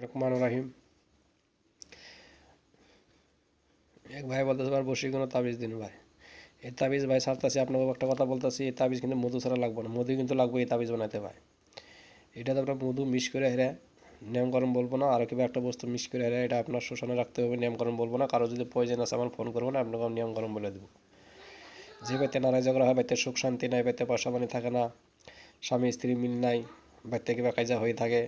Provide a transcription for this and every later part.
রহমান রাহিম। এক ভাই বলতেছে ভাই বশীকরণ তাবিজ দিন ভাই। এই তাবিজ ভাই ছাড়তেছি, আপনাকে একটা কথা বলতেছি, এই তাবিজ কিন্তু মধু ছাড়া লাগবে না, মধু কিন্তু লাগবে এই তাবিজ বানাইতে ভাই। এটাতে আপনার মধু মিক্স করে হেরে, নিয়মকরণ বলবো না, আর কিবা একটা বস্তু মিক্স করে হেরে এটা আপনার শোষণে রাখতে হবে, নিয়মকরণ বলবো না। কারো যদি প্রয়োজন আছে আমার ফোন করবো না, আপনাকে নিয়মকরণ বলে দেবো। যে বাড়িতে নারাজ ঝগড়া হয়, বাড়িতে সুখ শান্তি নাই, বাড়িতে পয়সা পানি থাকে না, স্বামী স্ত্রী মিল নাই, বাড়িতে কিবা কাজা হয়ে থাকে,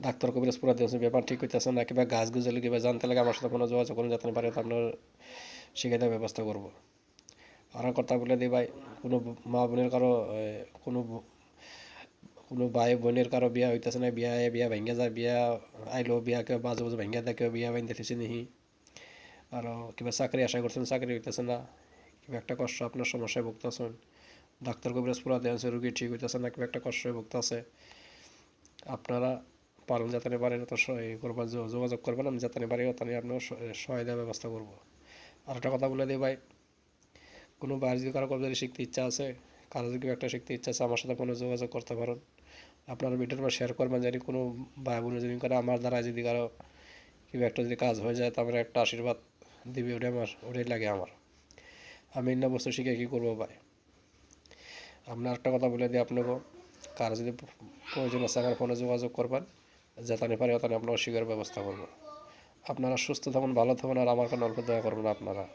ডাক্তার কবিরাজ পুরা দিয়েছে ব্যাপার ঠিক হইতেছে না, কিবা গাছ গুজলে কিবা জানতে লাগে আমার সাথে কোনো যোগাযোগ করুন, যাতে পারে আপনার শিখে দেওয়ার ব্যবস্থা করবো। আর কথা বলে দিই ভাই, কোনো মা বোনের কারো কোনো কোনো ভাই বোনের কারো বিয়া হইতেছে না, বিয়া ভেঙে যায়, বিয়া আইলো বিয়া কেউ বাজে বাজে ভেঙে দেয়, কেউ বিয়া বাইন দেখেছি নিহি, আরও কিবা চাকরি আশা করছেন চাকরি হইতেছে না, কিবা একটা কষ্ট আপনার সমস্যায় ভুগতেছেন, ডাক্তার কবিরাজ পুরা দেওয়া রুগী ঠিক হইতেছে না, কিবা একটা কষ্টে ভুগতেছে, আপনারা পালন যাতে পারেন তো করবেন, যোগাযোগ করবেন, আমি যাতে পারি তাতে আপনার সহায়তার ব্যবস্থা করবো। আর একটা কথা বলে দিই ভাই, কোনো বাইরে যদি কারো কবজারি শিখতে ইচ্ছা আছে, কারো যদি একটা শিখতে ইচ্ছা আছে, আমার সাথে ফোনে যোগাযোগ করতে পারেন। আপনারা ভিডিওর পর শেয়ার করবেন, জানি কোনো ভাই বোন যদি করে আমার দ্বারা যদি কারো কিংবা একটা যদি কাজ হয়ে যায়, তারপরে একটা আশীর্বাদ দিবে, ওটাই লাগে আমার। আমি অন্য বস্তু শিখে কী করবো ভাই। আপনার একটা কথা বলে দিই আপনাকে, কারো যদি প্রয়োজন আছে আমার ফোনে যোগাযোগ করবেন, যেতানি পারে ওখানে আপনার শিখার ব্যবস্থা করবো। আপনারা সুস্থ থাকুন, ভালো থাকুন, আর আমার কোনো অল্প দয়া করবেন আপনারা।